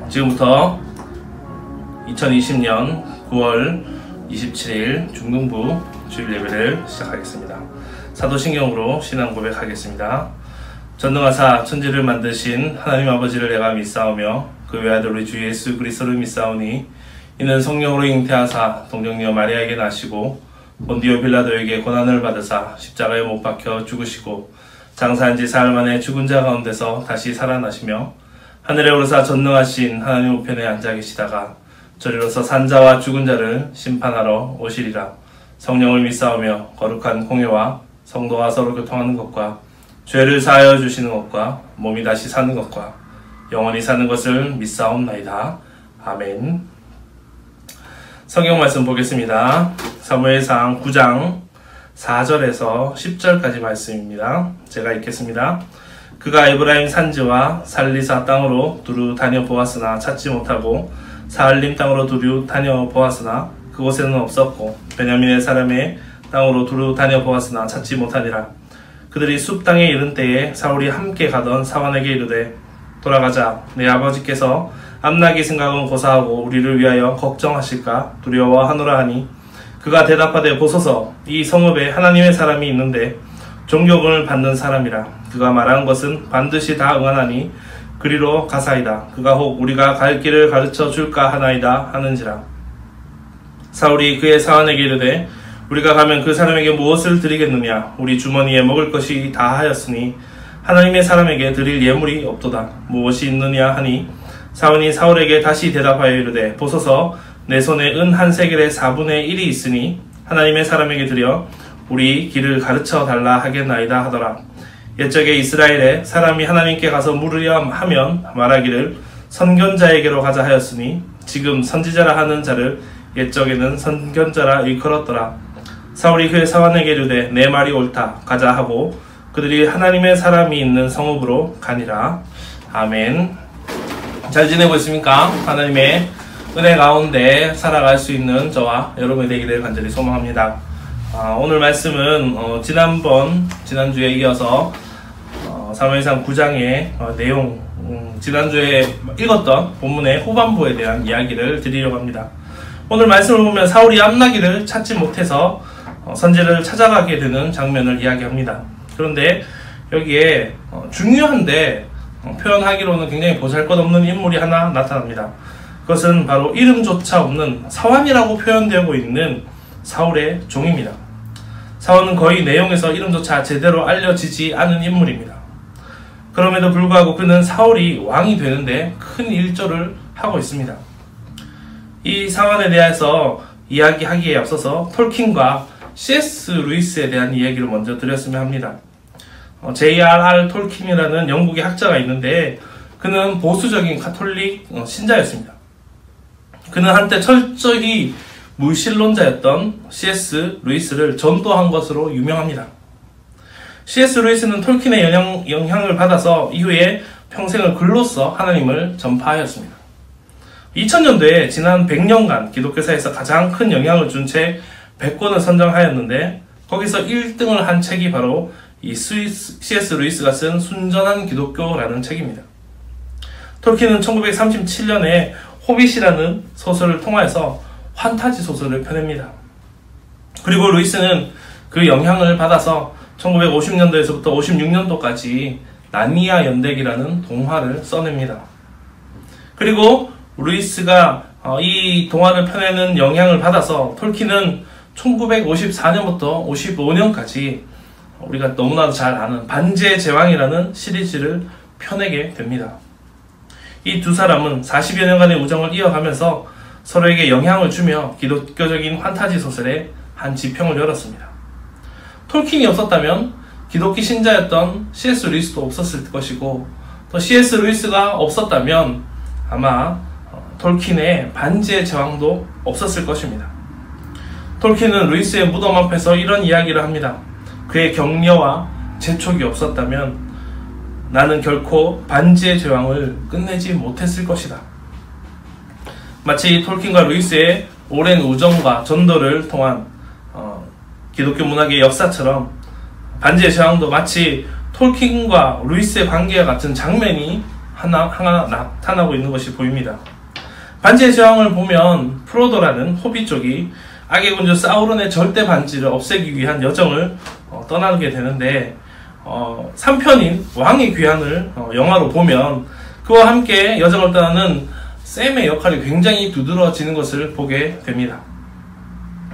지금부터 2020년 9월 27일 중등부 주일 예배를 시작하겠습니다. 사도신경으로 신앙 고백하겠습니다. 전능하사 천지를 만드신 하나님 아버지를 내가 믿사오며 그 외아들 우리 주 예수 그리스도를 믿사오니 이는 성령으로 잉태하사 동정녀 마리아에게 나시고 본디오 빌라도에게 고난을 받으사 십자가에 못 박혀 죽으시고 장사한 지 사흘 만에 죽은 자 가운데서 다시 살아나시며 하늘에 오르사 전능하신 하나님 우편에 앉아 계시다가 저리로서 산자와 죽은 자를 심판하러 오시리라. 성령을 믿사오며 거룩한 공회와 성도와 서로 교통하는 것과 죄를 사하여 주시는 것과 몸이 다시 사는 것과 영원히 사는 것을 믿사옵나이다. 아멘. 성경 말씀 보겠습니다. 사무엘상 9장 4절에서 10절까지 말씀입니다. 제가 읽겠습니다. 그가 에브라임 산지와 살리사 땅으로 두루 다녀보았으나 찾지 못하고 사할림 땅으로 두루 다녀보았으나 그곳에는 없었고 베냐민의 사람의 땅으로 두루 다녀보았으나 찾지 못하니라. 그들이 숲 땅에 이른 때에 사울이 함께 가던 사환에게 이르되 돌아가자. 내 아버지께서 암나기 생각은 고사하고 우리를 위하여 걱정하실까 두려워하노라 하니 그가 대답하되 보소서 이 성읍에 하나님의 사람이 있는데 존경을 받는 사람이라. 그가 말한 것은 반드시 다 응하나니 그리로 가사이다. 그가 혹 우리가 갈 길을 가르쳐 줄까 하나이다 하는지라. 사울이 그의 사환에게 이르되 우리가 가면 그 사람에게 무엇을 드리겠느냐. 우리 주머니에 먹을 것이 다하였으니 하나님의 사람에게 드릴 예물이 없도다. 무엇이 있느냐 하니 사환이 사울에게 다시 대답하여 이르되 보소서 내 손에 은 한 세겔의 4분의 1이 있으니 하나님의 사람에게 드려 우리 길을 가르쳐 달라 하겠나이다 하더라. 옛적에 이스라엘에 사람이 하나님께 가서 물으려 하면 말하기를 선견자에게로 가자 하였으니 지금 선지자라 하는 자를 옛적에는 선견자라 일컬었더라. 사울이 그의 사환에게 이르되 내 말이 옳다 가자 하고 그들이 하나님의 사람이 있는 성읍으로 가니라. 아멘. 잘 지내고 있습니까? 하나님의 은혜 가운데 살아갈 수 있는 저와 여러분이 되기를 간절히 소망합니다. 오늘 말씀은 지난주에 이어서 사무엘상 9장의 내용, 지난주에 읽었던 본문의 후반부에 대한 이야기를 드리려고 합니다. 오늘 말씀을 보면 사울이 암나기를 찾지 못해서 선지자를 찾아가게 되는 장면을 이야기합니다. 그런데 여기에 중요한데 표현하기로는 굉장히 보잘것없는 인물이 하나 나타납니다. 그것은 바로 이름조차 없는 사환이라고 표현되고 있는 사울의 종입니다. 사울은 거의 내용에서 이름조차 제대로 알려지지 않은 인물입니다. 그럼에도 불구하고 그는 사울이 왕이 되는데 큰 일조를 하고 있습니다. 이 사환에 대해서 이야기하기에 앞서서 톨킨과 C.S. 루이스에 대한 이야기를 먼저 드렸으면 합니다. J.R.R. 톨킨이라는 영국의 학자가 있는데 그는 보수적인 가톨릭 신자였습니다. 그는 한때 철저히 물신론자였던 C.S. 루이스를 전도한 것으로 유명합니다. C.S. 루이스는 톨킨의 영향을 받아서 이후에 평생을 글로써 하나님을 전파하였습니다. 2000년도에 지난 100년간 기독교사에서 가장 큰 영향을 준 책 100권을 선정하였는데 거기서 1등을 한 책이 바로 이 C.S. 루이스가 쓴 순전한 기독교라는 책입니다. 톨킨은 1937년에 호빗이라는 소설을 통해서 판타지 소설을 펴냅니다. 그리고 루이스는 그 영향을 받아서 1950년도에서부터 56년도까지 나니아 연대기라는 동화를 써냅니다. 그리고 루이스가 이 동화를 펴내는 영향을 받아서 톨킨은 1954년부터 55년까지 우리가 너무나도 잘 아는 반지의 제왕이라는 시리즈를 펴내게 됩니다. 이 두 사람은 40여 년간의 우정을 이어가면서 서로에게 영향을 주며 기독교적인 판타지 소설의 한 지평을 열었습니다. 톨킨이 없었다면 기독교 신자였던 C.S. 루이스도 없었을 것이고 또 C.S. 루이스가 없었다면 아마 톨킨의 반지의 제왕도 없었을 것입니다. 톨킨은 루이스의 무덤 앞에서 이런 이야기를 합니다. 그의 격려와 재촉이 없었다면 나는 결코 반지의 제왕을 끝내지 못했을 것이다. 마치 톨킨과 루이스의 오랜 우정과 전도를 통한 기독교 문학의 역사처럼 반지의 제왕도 마치 톨킨과 루이스의 관계와 같은 장면이 하나 나타나고 있는 것이 보입니다. 반지의 제왕을 보면 프로도라는 호비 쪽이 악의 군주 사우론의 절대 반지를 없애기 위한 여정을 떠나게 되는데 3편인 왕의 귀환을 영화로 보면 그와 함께 여정을 떠나는 샘의 역할이 굉장히 두드러지는 것을 보게 됩니다.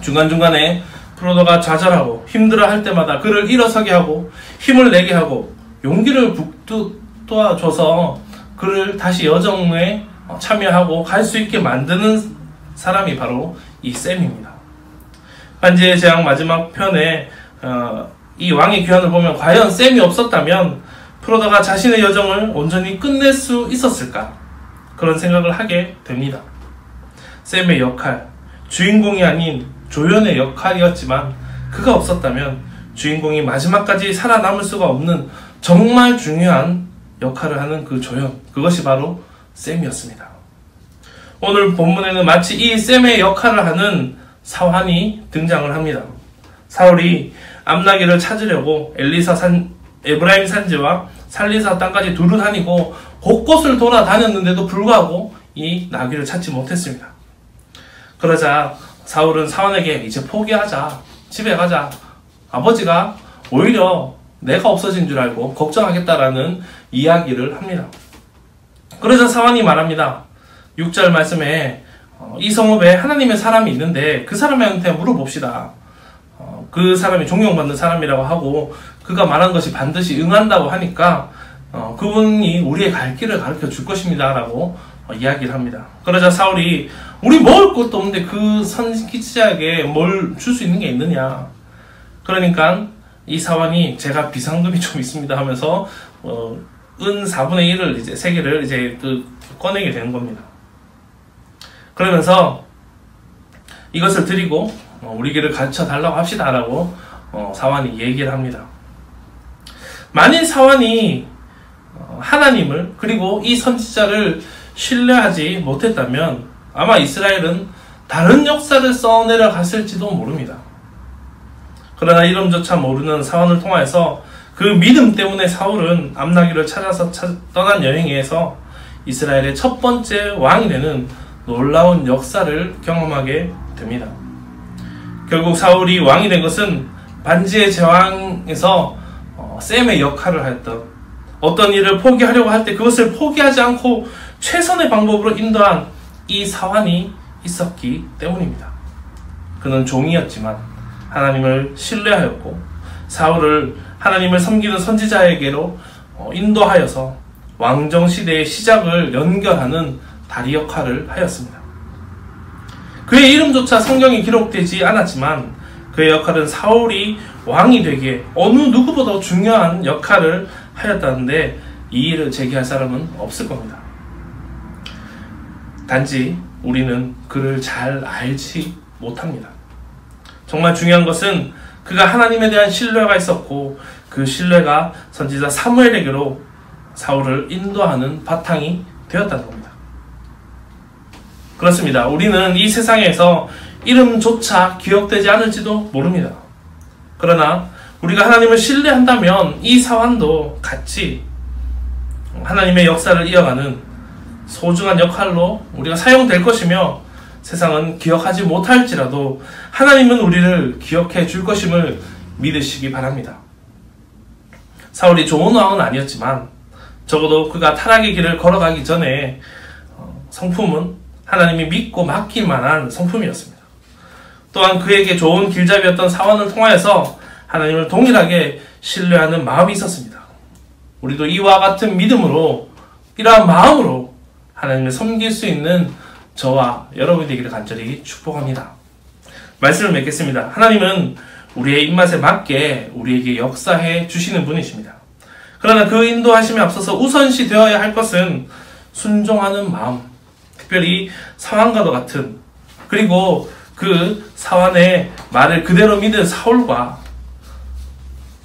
중간중간에 프로도가 좌절하고 힘들어할 때마다 그를 일어서게 하고 힘을 내게 하고 용기를 북돋아줘서 그를 다시 여정에 참여하고 갈 수 있게 만드는 사람이 바로 이 샘입니다. 반지의 제왕 마지막 편에 이 왕의 귀환을 보면 과연 샘이 없었다면 프로도가 자신의 여정을 온전히 끝낼 수 있었을까? 그런 생각을 하게 됩니다. 샘의 역할, 주인공이 아닌 조연의 역할이었지만 그가 없었다면 주인공이 마지막까지 살아남을 수가 없는 정말 중요한 역할을 하는 그 조연, 그것이 바로 샘이었습니다. 오늘 본문에는 마치 이 샘의 역할을 하는 사환이 등장을 합니다. 사울이 암나기를 찾으려고 에브라임 산지와 살리사 땅까지 두루 다니고 곳곳을 돌아다녔는데도 불구하고 이 나귀를 찾지 못했습니다. 그러자 사울은 사환에게 이제 포기하자, 집에 가자, 아버지가 오히려 내가 없어진 줄 알고 걱정하겠다라는 이야기를 합니다. 그러자 사환이 말합니다. 6절 말씀에 이 성읍에 하나님의 사람이 있는데 그 사람한테 물어봅시다. 그 사람이 존경받는 사람이라고 하고 그가 말한 것이 반드시 응한다고 하니까 그분이 우리의 갈 길을 가르쳐 줄 것입니다 라고 이야기를 합니다. 그러자 사울이 우리 먹을 것도 없는데 그 선지자에게 뭘 줄 수 있는 게 있느냐. 그러니까 이 사환이 제가 비상금이 좀 있습니다 하면서 은 4분의 1을 이제 3개를 이제 꺼내게 되는 겁니다. 그러면서 이것을 드리고 우리 길을 가르쳐 달라고 합시다 라고 사환이 얘기를 합니다. 만일 사환이 하나님을 그리고 이 선지자를 신뢰하지 못했다면 아마 이스라엘은 다른 역사를 써내려 갔을지도 모릅니다. 그러나 이름조차 모르는 사환을 통하여서 그 믿음 때문에 사울은 암나기를 찾아서 떠난 여행에서 이스라엘의 첫 번째 왕이 되는 놀라운 역사를 경험하게 됩니다. 결국 사울이 왕이 된 것은 반지의 제왕에서 샘의 역할을 하였던 어떤 일을 포기하려고 할 때 그것을 포기하지 않고 최선의 방법으로 인도한 이 사환이 있었기 때문입니다. 그는 종이었지만 하나님을 신뢰하였고 사울을 하나님을 섬기는 선지자에게로 인도하여서 왕정시대의 시작을 연결하는 다리 역할을 하였습니다. 그의 이름조차 성경에 기록되지 않았지만 그의 역할은 사울이 왕이 되기에 어느 누구보다 중요한 역할을 하였다는데 이 일을 제기할 사람은 없을 겁니다. 단지 우리는 그를 잘 알지 못합니다. 정말 중요한 것은 그가 하나님에 대한 신뢰가 있었고 그 신뢰가 선지자 사무엘에게로 사울을 인도하는 바탕이 되었다는 겁니다. 그렇습니다. 우리는 이 세상에서 이름조차 기억되지 않을지도 모릅니다. 그러나 우리가 하나님을 신뢰한다면 이 사환도 같이 하나님의 역사를 이어가는 소중한 역할로 우리가 사용될 것이며 세상은 기억하지 못할지라도 하나님은 우리를 기억해 줄 것임을 믿으시기 바랍니다. 사울이 좋은 왕은 아니었지만 적어도 그가 타락의 길을 걸어가기 전에 성품은 하나님이 믿고 맡길 만한 성품이었습니다. 또한 그에게 좋은 길잡이였던 사환을 통하여서 하나님을 동일하게 신뢰하는 마음이 있었습니다. 우리도 이와 같은 믿음으로 이러한 마음으로 하나님을 섬길 수 있는 저와 여러분이 되기를 간절히 축복합니다. 말씀을 맺겠습니다. 하나님은 우리의 입맛에 맞게 우리에게 역사해 주시는 분이십니다. 그러나 그 인도하심에 앞서서 우선시 되어야 할 것은 순종하는 마음, 특별히 사환과도 같은, 그리고 그 사환의 말을 그대로 믿은 사울과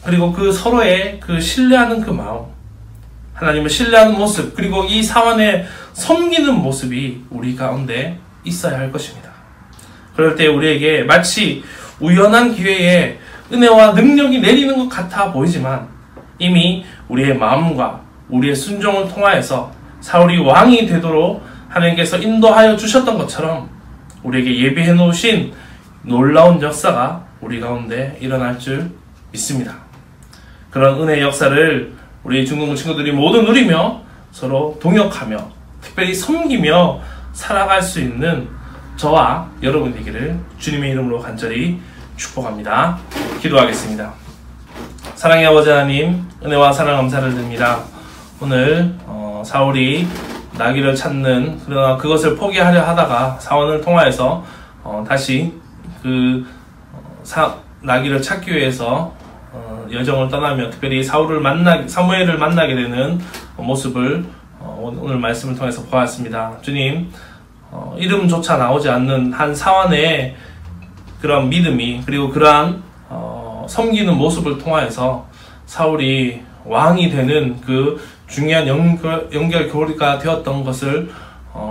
그리고 그 서로의 그 신뢰하는 그 마음, 하나님을 신뢰하는 모습, 그리고 이 사환의 섬기는 모습이 우리 가운데 있어야 할 것입니다. 그럴 때 우리에게 마치 우연한 기회에 은혜와 능력이 내리는 것 같아 보이지만 이미 우리의 마음과 우리의 순종을 통하여서 사울이 왕이 되도록 하나님께서 인도하여 주셨던 것처럼 우리에게 예비해 놓으신 놀라운 역사가 우리 가운데 일어날 줄 믿습니다. 그런 은혜의 역사를 우리 중동부 친구들이 모두 누리며 서로 동역하며 특별히 섬기며 살아갈 수 있는 저와 여러분 되기를 주님의 이름으로 간절히 축복합니다. 기도하겠습니다. 사랑의 아버지 하나님, 은혜와 사랑 감사를 드립니다. 오늘 사울이 나귀를 찾는, 그러나 그것을 포기하려 하다가 사원을 통하여서 다시 그 나귀를 찾기 위해서 여정을 떠나며 특별히 사무엘을 만나게 되는 모습을 오늘 말씀을 통해서 보았습니다. 주님, 이름조차 나오지 않는 한 사원의 그런 믿음이, 그리고 그러한 섬기는 모습을 통하여서 사울이 왕이 되는 그 중요한 연결고리가 되었던 것을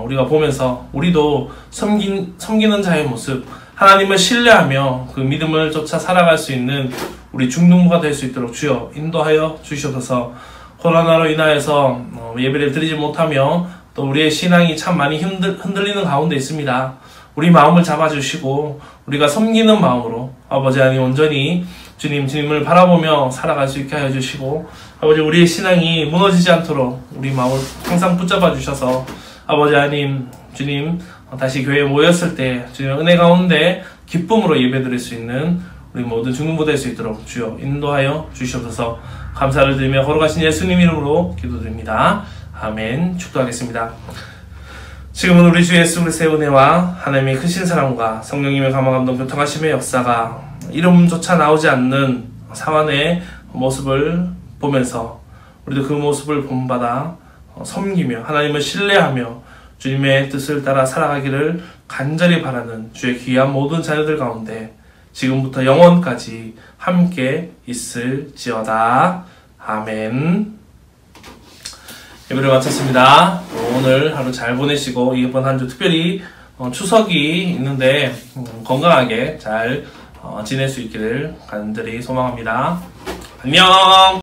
우리가 보면서 우리도 섬기는 자의 모습, 하나님을 신뢰하며 그 믿음을 쫓아 살아갈 수 있는 우리 중동부가 될 수 있도록 주여 인도하여 주시옵소서. 코로나로 인하여서 예배를 드리지 못하며 또 우리의 신앙이 참 많이 흔들리는 가운데 있습니다. 우리 마음을 잡아주시고 우리가 섬기는 마음으로 아버지 하나님 온전히 주님을 바라보며 살아갈 수 있게 하여 주시고, 아버지 우리의 신앙이 무너지지 않도록 우리 마음을 항상 붙잡아 주셔서 아버지 하나님 주님 다시 교회에 모였을 때 주님의 은혜 가운데 기쁨으로 예배드릴 수 있는 우리 모든 중동부 될 수 있도록 주여 인도하여 주시옵소서. 감사를 드리며 걸어가신 예수님 이름으로 기도드립니다. 아멘. 축도하겠습니다. 지금은 우리 주 예수 그리스도의 은혜와 하나님의 크신 사랑과 성령님의 감화감동 교통하심의 역사가 이름조차 나오지 않는 사환의 모습을 보면서 우리도 그 모습을 본받아 섬기며 하나님을 신뢰하며 주님의 뜻을 따라 살아가기를 간절히 바라는 주의 귀한 모든 자녀들 가운데 지금부터 영원까지 함께 있을지어다. 아멘. 예배를 마쳤습니다. 오늘 하루 잘 보내시고 이번 한 주 특별히 추석이 있는데 건강하게 잘 지낼 수 있기를 간절히 소망합니다. 안녕.